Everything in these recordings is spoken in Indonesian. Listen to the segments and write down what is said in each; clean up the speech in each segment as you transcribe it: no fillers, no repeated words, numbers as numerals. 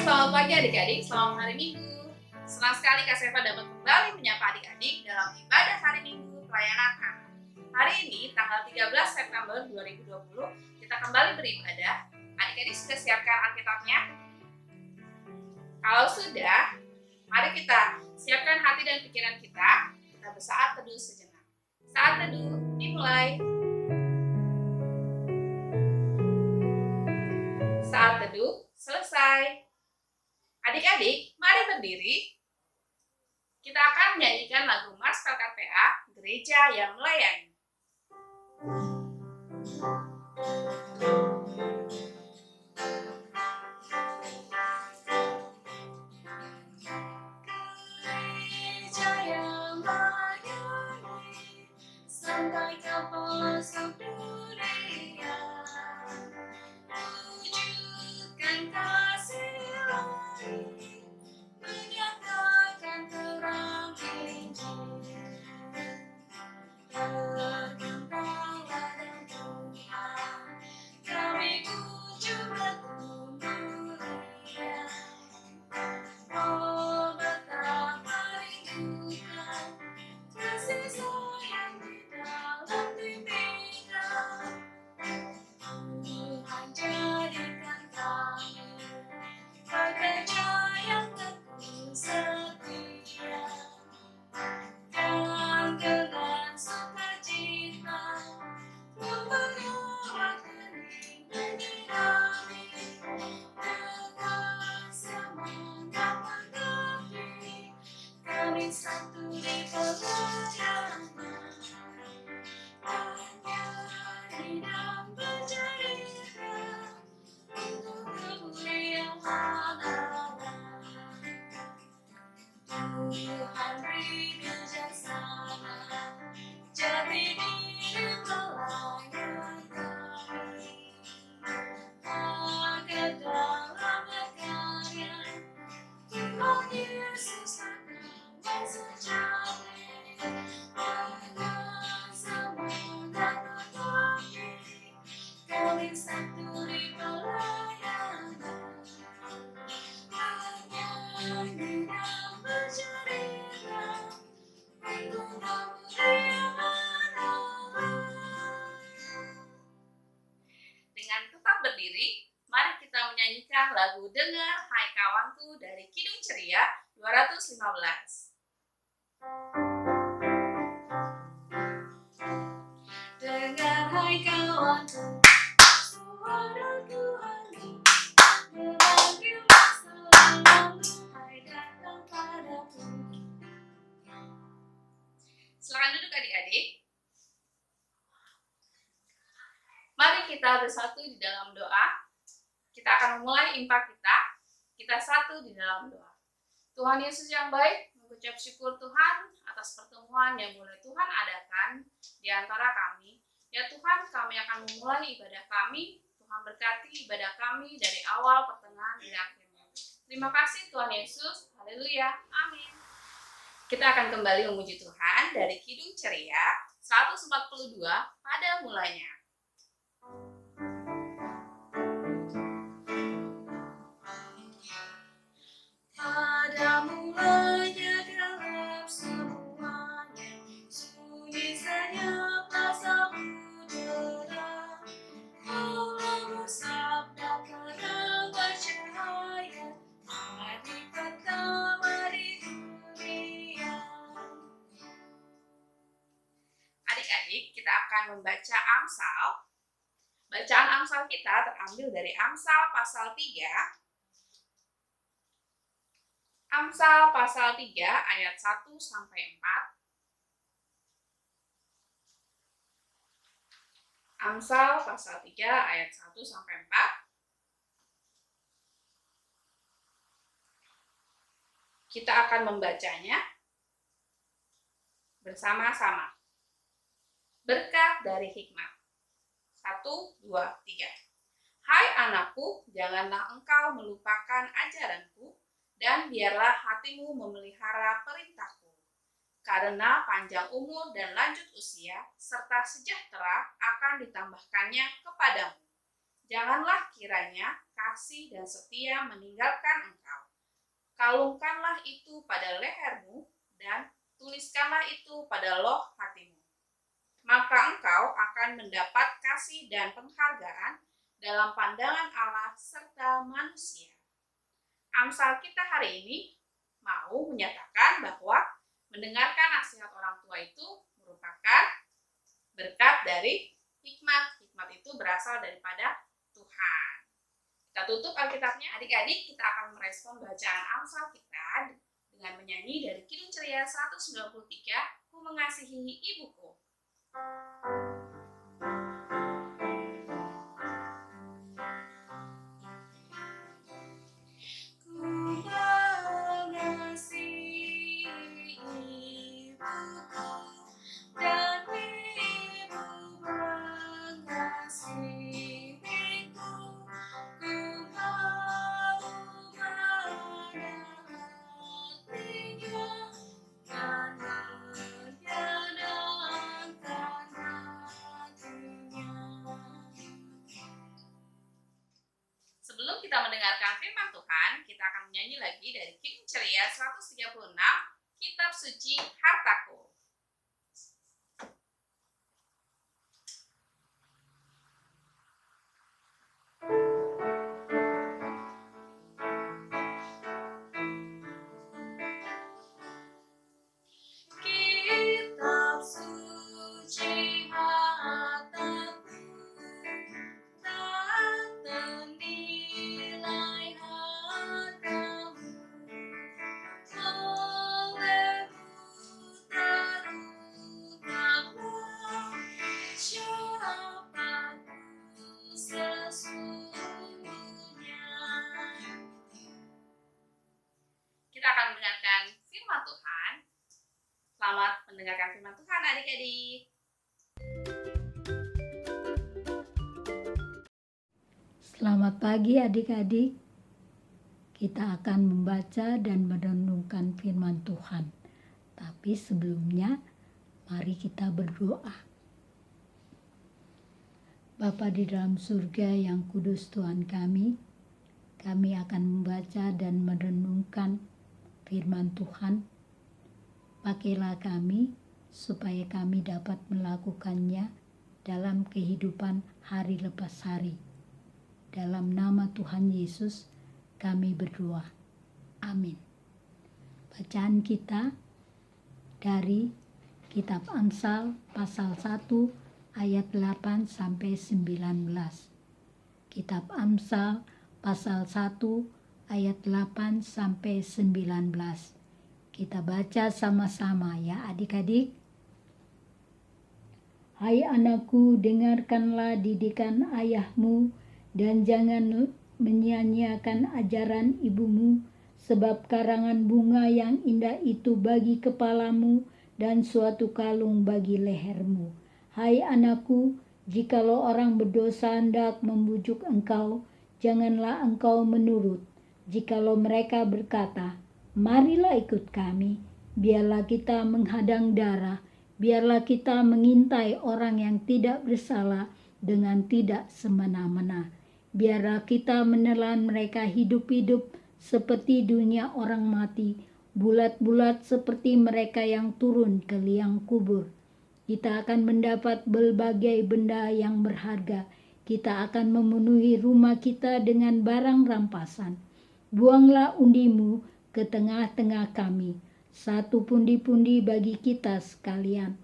selamat pagi adik-adik, selamat hari Minggu. Senang sekali Kak Seva dapat kembali menyapa adik-adik dalam ibadah hari Minggu pelayanan anak. Hari ini, tanggal 13 September 2020, kita kembali beribadah. Adik-adik sudah siapkan Alkitabnya? Kalau sudah, mari kita siapkan hati dan pikiran kita bersaat teduh sejenak. Saat teduh dimulai. Saat teduh selesai. Adik-adik, mari berdiri. Kita akan menyanyikan lagu Marskal KPA, Gereja yang Melayani. Gereja yang melayani sampai ke pelosok dunia, wujudkan kasih ilahi, menyatakan terang Injil. Bergembala dan Tuhan, kami kunjung bertumbuh liat. Oh, betapa rindukan kasih sayang di dalam bimbingan. Tuhan jadikan kami pekerja yang teguh setia, dan dengan sukacita membawa kening menyirami, dengan semangat mengabdi, kami satu di pelayanan, menyanyi dan bercerita untuk kemuliaan Allah. Tuhan beri bijaksana, jati diri pelayan kami, agar dalam berkarya Tuhan Yesus akan sejati, dengan semangat mengabdi, kami satu di pelayanan, menyanyi dan bercerita untuk kemuliaan Allah. Dengan tetap berdiri, mari kita menyanyikan lagu Dengar Hai Kawanku dari Kidung Ceria 215. Dengar hai kawanku, suara Tuhanku, memanggil masa lalu, hai datang padaku. Silakan duduk adik-adik. Mari kita bersatu di dalam doa. Kita akan memulai impak kita. Kita satu di dalam doa. Tuhan Yesus yang baik, mengucap syukur Tuhan atas pertemuan yang boleh Tuhan adakan di antara kami. Ya Tuhan, kami akan memulai ibadah kami. Tuhan berkati ibadah kami dari awal, pertengahan, hingga akhirnya. Terima kasih Tuhan Yesus. Haleluya. Amin. Kita akan kembali memuji Tuhan dari Kidung Ceria 142 pada mulanya. Pada mulanya gelap semuanya, sunyi senyaplah samudera. Allah bersabda terang bercahaya, hari pertama di dunia. Adik-adik, kita akan membaca Amsal. Bacaan Amsal kita terambil dari Amsal pasal 3. Amsal pasal 3 ayat 1 sampai 4. Amsal pasal 3 ayat 1 sampai 4. Kita akan membacanya bersama-sama. Berkat dari hikmat. 1, 2, 3. Hai anakku, janganlah engkau melupakan ajaranku, dan biarlah hatimu memelihara perintahku. Karena panjang umur dan lanjut usia, serta sejahtera akan ditambahkannya kepadamu. Janganlah kiranya kasih dan setia meninggalkan engkau. Kalungkanlah itu pada lehermu dan tuliskanlah itu pada loh hatimu. Maka engkau akan mendapat kasih dan penghargaan dalam pandangan Allah serta manusia. Amsal kita hari ini mau menyatakan bahwa mendengarkan nasihat orang tua itu merupakan berkat dari hikmat. Hikmat itu berasal daripada Tuhan. Kita tutup Alkitabnya. Adik-adik, kita akan merespon bacaan Amsal kita dengan menyanyi dari Kidung Ceria 193, Ku Mengasihi Ibuku. Sebelum kita mendengarkan firman Tuhan, kita akan menyanyi lagi dari Kidung Ceria 136, Kitab Suci Hartaku. Kitab suci hartaku, tak ternilai hartamu, olehmu terungkaplah siapaku sesungguhnya. Kita akan mendengarkan firman Tuhan. Selamat mendengarkan firman Tuhan, adik-adik. Selamat pagi adik-adik. Kita akan membaca dan merenungkan firman Tuhan. Tapi sebelumnya, mari kita berdoa. Bapa di dalam surga yang kudus Tuhan kami akan membaca dan merenungkan firman Tuhan. Pakailah kami supaya kami dapat melakukannya dalam kehidupan hari lepas hari. Dalam nama Tuhan Yesus kami berdoa. Amin. Bacaan kita dari Kitab Amsal pasal 1 ayat 8 sampai 19. Kitab Amsal pasal 1 ayat 8 sampai 19. Kita baca sama-sama ya adik-adik. Hai anakku, dengarkanlah didikan ayahmu dan jangan menyia-nyiakan ajaran ibumu, sebab karangan bunga yang indah itu bagi kepalamu dan suatu kalung bagi lehermu. Hai anakku, jikalau orang berdosa hendak membujuk engkau, janganlah engkau menurut. Jikalau mereka berkata, marilah ikut kami, biarlah kita menghadang darah, biarlah kita mengintai orang yang tidak bersalah dengan tidak semena-mena. Biarlah kita menelan mereka hidup-hidup seperti dunia orang mati, bulat-bulat seperti mereka yang turun ke liang kubur. Kita akan mendapat berbagai benda yang berharga. Kita akan memenuhi rumah kita dengan barang rampasan. Buanglah undimu ke tengah-tengah kami, satu pundi-pundi bagi kita sekalian.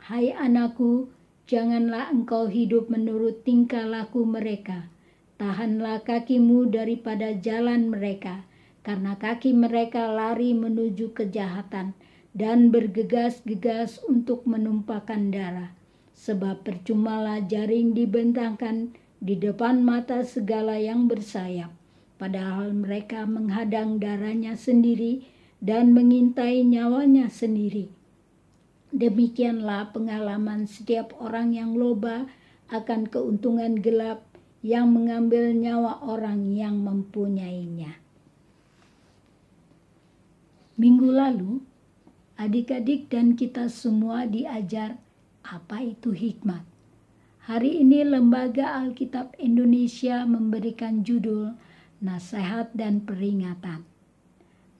Hai anakku, janganlah engkau hidup menurut tingkah laku mereka. Tahanlah kakimu daripada jalan mereka, karena kaki mereka lari menuju kejahatan dan bergegas-gegas untuk menumpahkan darah. Sebab percumalah jaring dibentangkan di depan mata segala yang bersayap, padahal mereka menghadang darahnya sendiri dan mengintai nyawanya sendiri. Demikianlah pengalaman setiap orang yang loba akan keuntungan gelap, yang mengambil nyawa orang yang mempunyainya. Minggu lalu, adik-adik dan kita semua diajar apa itu hikmat. Hari ini Lembaga Alkitab Indonesia memberikan judul Nasihat dan Peringatan.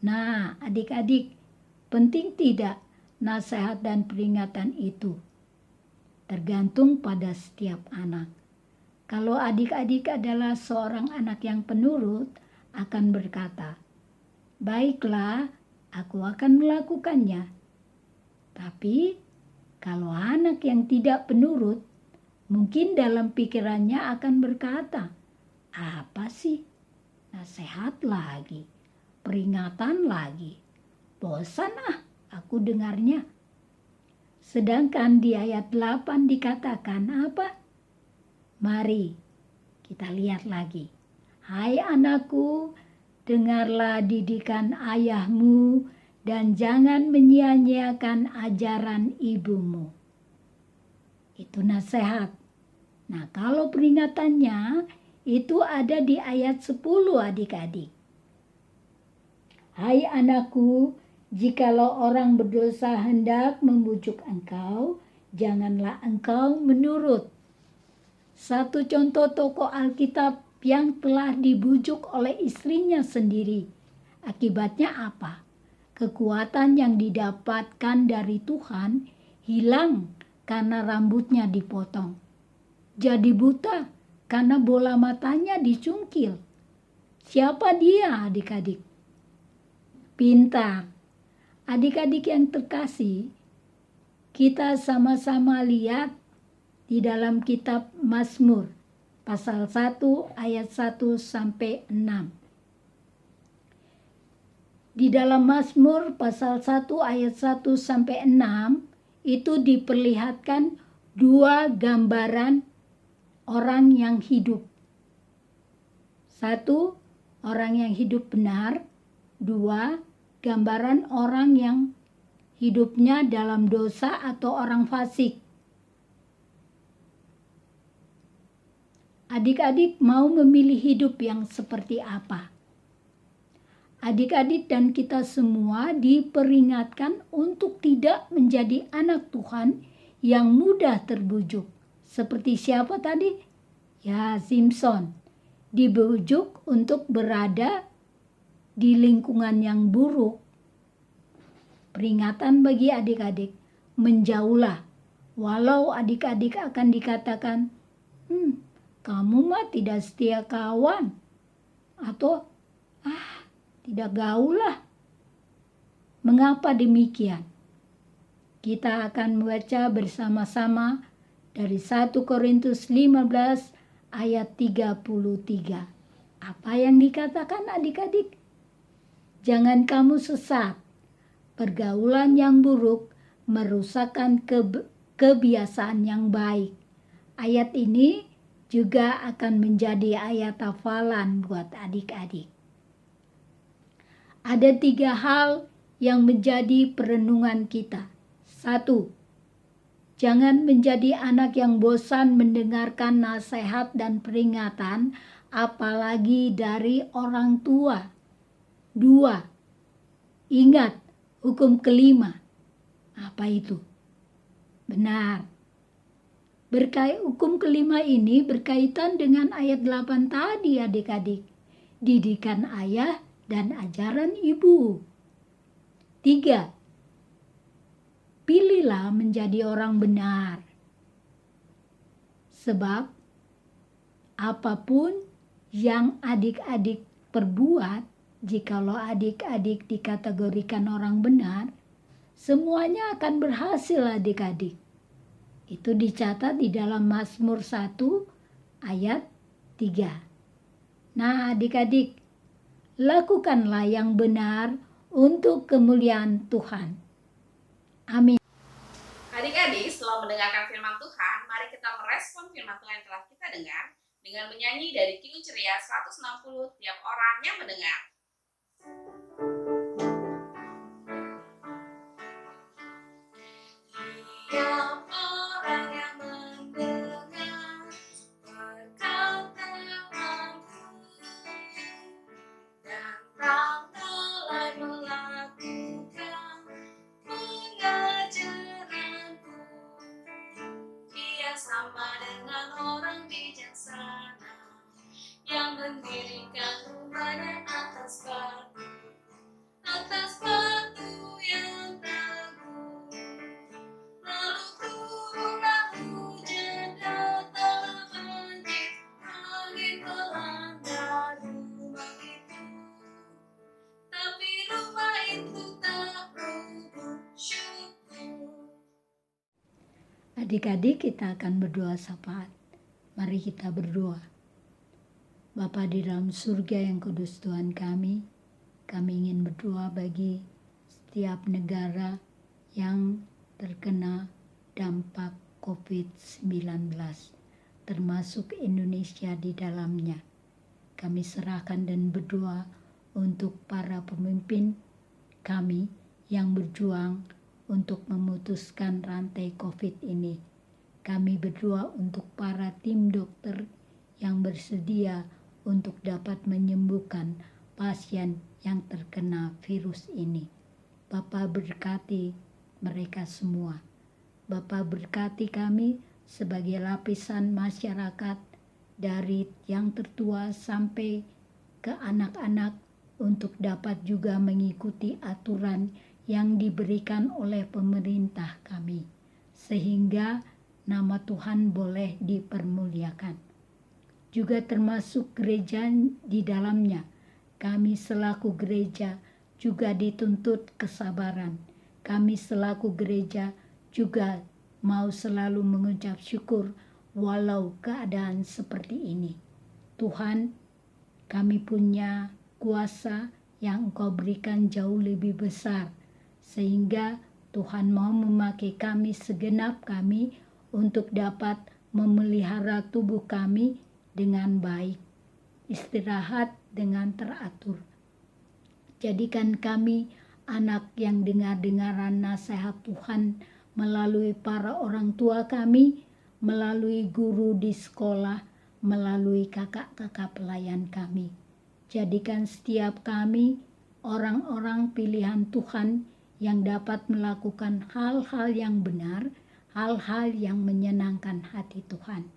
Nah, adik-adik, penting tidak nasihat dan peringatan itu? Tergantung pada setiap anak. Kalau adik-adik adalah seorang anak yang penurut, akan berkata, "Baiklah, aku akan melakukannya." Tapi, kalau anak yang tidak penurut, mungkin dalam pikirannya akan berkata, "Apa sih? Nasihat lagi, peringatan lagi. Bosan aku dengarnya." Sedangkan di ayat 8 dikatakan apa? Mari kita lihat lagi. "Hai anakku, dengarlah didikan ayahmu dan jangan menyia-nyiakan ajaran ibumu." Itu nasihat. Nah, kalau peringatannya itu ada di ayat 10 adik-adik. "Hai anakku, jikalau orang berdosa hendak membujuk engkau, janganlah engkau menurut." Satu contoh tokoh Alkitab yang telah dibujuk oleh istrinya sendiri. Akibatnya apa? Kekuatan yang didapatkan dari Tuhan hilang karena rambutnya dipotong. Jadi buta karena bola matanya dicungkil. Siapa dia adik-adik? Pintar. Adik-adik yang terkasih, kita sama-sama lihat di dalam kitab Mazmur pasal 1 ayat 1 sampai 6. Di dalam Mazmur pasal 1 ayat 1 sampai 6 itu diperlihatkan dua gambaran orang yang hidup. Satu, orang yang hidup benar. Dua, gambaran orang yang hidupnya dalam dosa atau orang fasik. Adik-adik mau memilih hidup yang seperti apa? Adik-adik dan kita semua diperingatkan untuk tidak menjadi anak Tuhan yang mudah terbujuk. Seperti siapa tadi? Ya, Simpson. Dibujuk untuk berada di lingkungan yang buruk. Peringatan bagi adik-adik, menjauhlah. Walau adik-adik akan dikatakan, "Kamu mah tidak setia kawan," atau tidak gaul lah. Mengapa demikian? Kita akan membaca bersama-sama dari 1 Korintus 15 ayat 33. Apa yang dikatakan adik-adik? Jangan kamu sesat. Pergaulan yang buruk merusakkan kebiasaan yang baik. Ayat ini juga akan menjadi ayat hafalan buat adik-adik. Ada 3 hal yang menjadi perenungan kita. 1. Jangan menjadi anak yang bosan mendengarkan nasihat dan peringatan, apalagi dari orang tua. 2. Ingat hukum kelima. Apa itu? Benar. Hukum kelima ini berkaitan dengan ayat 8 tadi adik-adik. Didikan ayah dan ajaran ibu. 3. Pilihlah menjadi orang benar. Sebab apapun yang adik-adik perbuat, jikalau adik-adik dikategorikan orang benar, semuanya akan berhasil adik-adik. Itu dicatat di dalam Mazmur 1 ayat 3. Nah adik-adik, lakukanlah yang benar untuk kemuliaan Tuhan. Amin. Adik-adik, setelah mendengarkan firman Tuhan, mari kita merespon firman Tuhan yang telah kita dengar dengan menyanyi dari Kidung Ceria 160 tiap orang yang mendengar. Tiap orang yang mendengar perkataanku dan tak mulai melakukan pengajaranku, ia sama dengan Adik-adik, kita akan berdoa syafaat. Mari kita berdoa. Bapa di dalam surga yang kudus Tuhan kami ingin berdoa bagi setiap negara yang terkena dampak COVID-19, termasuk Indonesia di dalamnya. Kami serahkan dan berdoa untuk para pemimpin kami yang berjuang untuk memutuskan rantai COVID ini. Kami berdoa untuk para tim dokter yang bersedia untuk dapat menyembuhkan pasien yang terkena virus ini. Bapa berkati mereka semua. Bapa berkati kami sebagai lapisan masyarakat dari yang tertua sampai ke anak-anak untuk dapat juga mengikuti aturan yang diberikan oleh pemerintah kami, sehingga nama Tuhan boleh dipermuliakan. Juga termasuk gereja di dalamnya, kami selaku gereja juga dituntut kesabaran. Kami selaku gereja juga mau selalu mengucap syukur walau keadaan seperti ini. Tuhan, kami punya kuasa yang Engkau berikan jauh lebih besar, sehingga Tuhan mau memakai kami segenap kami untuk dapat memelihara tubuh kami dengan baik, istirahat dengan teratur. Jadikan kami anak yang dengar-dengaran nasihat Tuhan melalui para orang tua kami, melalui guru di sekolah, melalui kakak-kakak pelayan kami. Jadikan setiap kami orang-orang pilihan Tuhan yang dapat melakukan hal-hal yang benar, hal-hal yang menyenangkan hati Tuhan.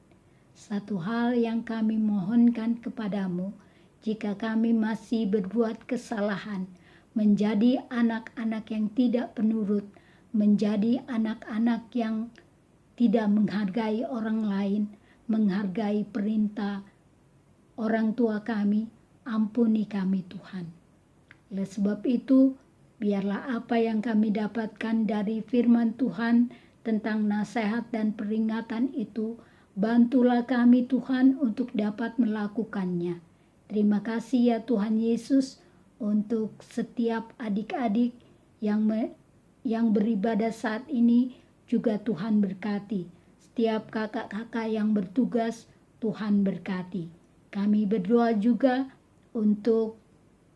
Satu hal yang kami mohonkan kepadamu, jika kami masih berbuat kesalahan, menjadi anak-anak yang tidak penurut, menjadi anak-anak yang tidak menghargai orang lain, menghargai perintah orang tua kami, ampuni kami Tuhan. Oleh sebab itu, biarlah apa yang kami dapatkan dari firman Tuhan tentang nasihat dan peringatan itu, bantulah kami Tuhan untuk dapat melakukannya. Terima kasih ya Tuhan Yesus untuk setiap adik-adik yang beribadah saat ini, juga Tuhan berkati. Setiap kakak-kakak yang bertugas, Tuhan berkati. Kami berdoa juga untuk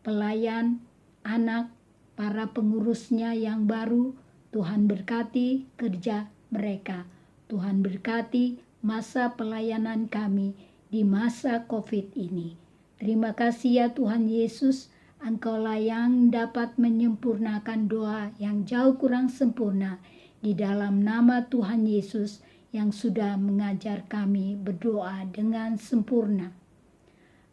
pelayan, anak, para pengurusnya yang baru. Tuhan berkati kerja mereka. Tuhan berkati masa pelayanan kami di masa COVID ini. Terima kasih ya Tuhan Yesus, Engkaulah yang dapat menyempurnakan doa yang jauh kurang sempurna. Di dalam nama Tuhan Yesus yang sudah mengajar kami berdoa dengan sempurna.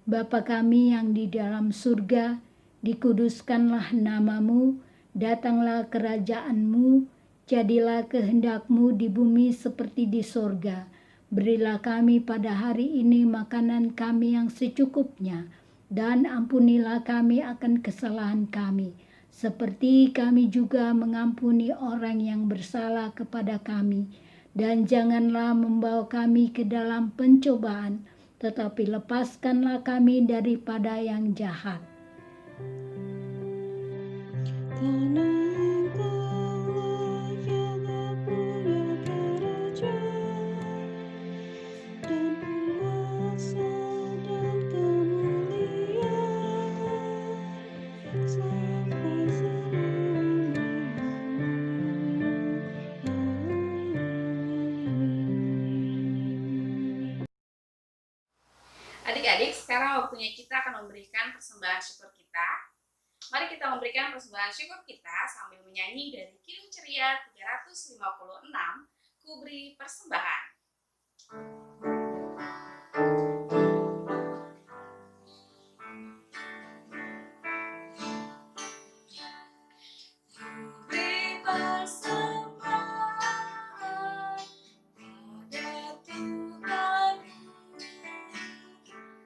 Bapa kami yang di dalam surga, dikuduskanlah namamu, datanglah kerajaanmu, jadilah kehendakmu di bumi seperti di sorga. Berilah kami pada hari ini makanan kami yang secukupnya, dan ampunilah kami akan kesalahan kami, seperti kami juga mengampuni orang yang bersalah kepada kami. Dan janganlah membawa kami ke dalam pencobaan, tetapi lepaskanlah kami daripada yang jahat. Karena Engkaulah yang punya kerajaan dan kuasa dan kemuliaan sampai selama-lamanya. Amin. Adik-adik, sekarang waktunya kita akan memberikan persembahan syukur kita. Mari kita memberikan persembahan syukur kita sambil menyanyi dari Kidung Ceria 356, Kuberi Persembahan. Kuberi persembahan pada Tuhanku,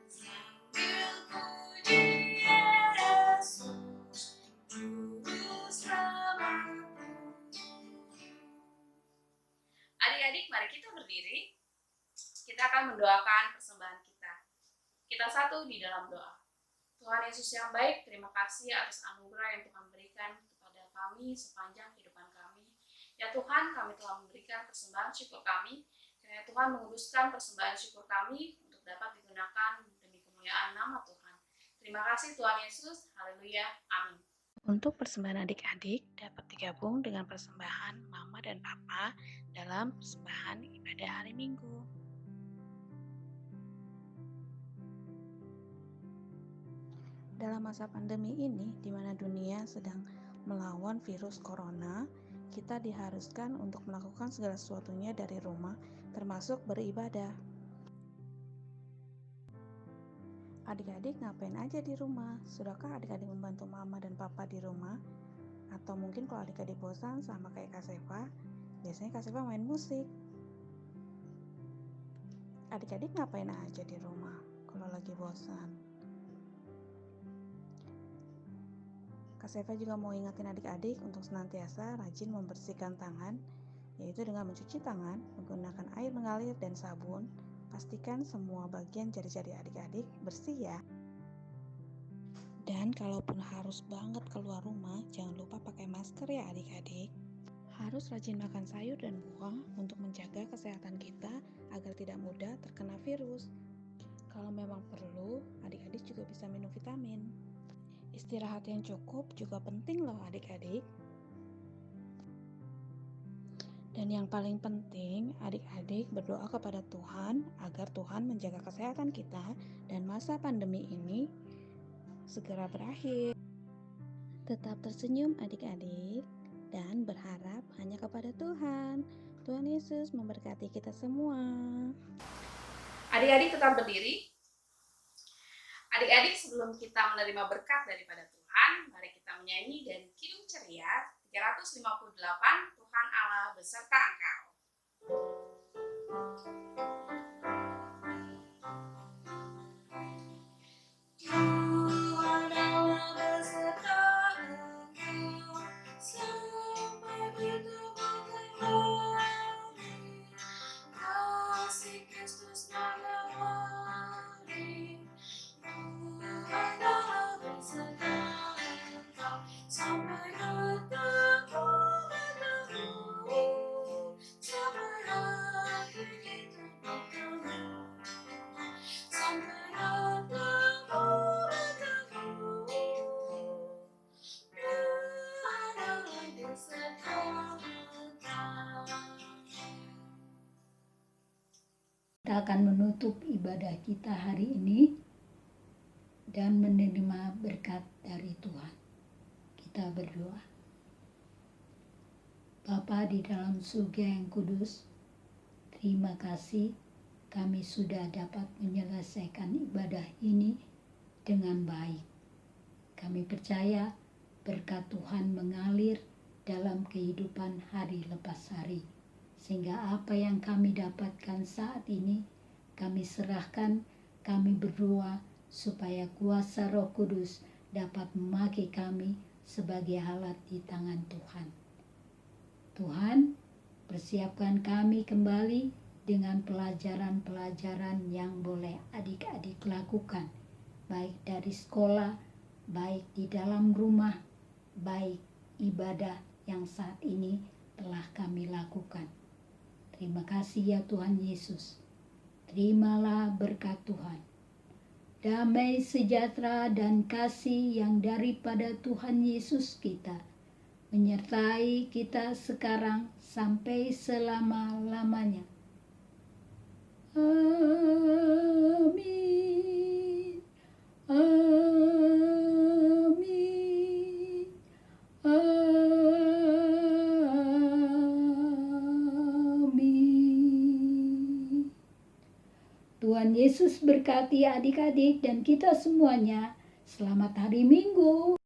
sambil puji Yesus, Juru Selamatku. Adik-adik, adik-adik, mari kita berdiri. Kita akan mendoakan persembahan kita. Kita satu di dalam doa. Tuhan Yesus yang baik, terima kasih atas anugerah yang Tuhan berikan kepada kami sepanjang kehidupan kami. Ya Tuhan, kami telah memberikan persembahan syukur kami. Kiranya Tuhan menguduskan persembahan syukur kami untuk dapat digunakan demi kemuliaan nama Tuhan. Terima kasih Tuhan Yesus. Haleluya. Amin. Untuk persembahan adik-adik dapat digabung dengan persembahan mama dan papa dalam persembahan ibadah hari Minggu. Dalam masa pandemi ini, di mana dunia sedang melawan virus corona, kita diharuskan untuk melakukan segala sesuatunya dari rumah, termasuk beribadah. Adik-adik ngapain aja di rumah? Sudahkah adik-adik membantu mama dan papa di rumah? Atau mungkin kalau adik-adik bosan sama kayak Kak Seva, biasanya Kak Seva main musik. Adik-adik ngapain aja di rumah kalau lagi bosan? Kak Seva juga mau ingatin adik-adik untuk senantiasa rajin membersihkan tangan, yaitu dengan mencuci tangan, menggunakan air mengalir dan sabun. Pastikan semua bagian jari-jari adik-adik bersih ya. Dan kalaupun harus banget keluar rumah, jangan lupa pakai masker ya adik-adik. Harus rajin makan sayur dan buah untuk menjaga kesehatan kita agar tidak mudah terkena virus. Kalau memang perlu, adik-adik juga bisa minum vitamin. Istirahat yang cukup juga penting loh adik-adik. Dan yang paling penting, adik-adik berdoa kepada Tuhan agar Tuhan menjaga kesehatan kita dan masa pandemi ini segera berakhir. Tetap tersenyum adik-adik dan berharap hanya kepada Tuhan. Tuhan Yesus memberkati kita semua. Adik-adik tetap berdiri. Adik-adik, sebelum kita menerima berkat daripada Tuhan, mari kita menyanyi dan kidung ceria 358, Tuhan Allah beserta engkau. Tuhan Allah beserta engkau sampai bertemu kembali. Kasih Kristus mengawali. Tuhan Allah beserta engkau sampai bertemu. Sampai akhir kita bertemu. Sampai bertemu. Tuhan Allah beserta engkau. Kita akan menutup ibadah kita hari ini dan menerima berkat dari Tuhan. Kita berdoa. Bapa di dalam surga yang kudus, terima kasih kami sudah dapat menyelesaikan ibadah ini dengan baik. Kami percaya berkat Tuhan mengalir dalam kehidupan hari lepas hari, sehingga apa yang kami dapatkan saat ini kami serahkan, kami berdoa supaya kuasa Roh Kudus dapat memakai kami sebagai alat di tangan Tuhan. Tuhan, persiapkan kami kembali dengan pelajaran-pelajaran yang boleh adik-adik lakukan, baik dari sekolah, baik di dalam rumah, baik ibadah yang saat ini telah kami lakukan. Terima kasih ya Tuhan Yesus. Terimalah berkat Tuhan. Damai sejahtera dan kasih yang daripada Tuhan Yesus kita menyertai kita sekarang sampai selama-lamanya. Amin. Amin. Amin. Tuhan Yesus berkati adik-adik dan kita semuanya. Selamat hari Minggu.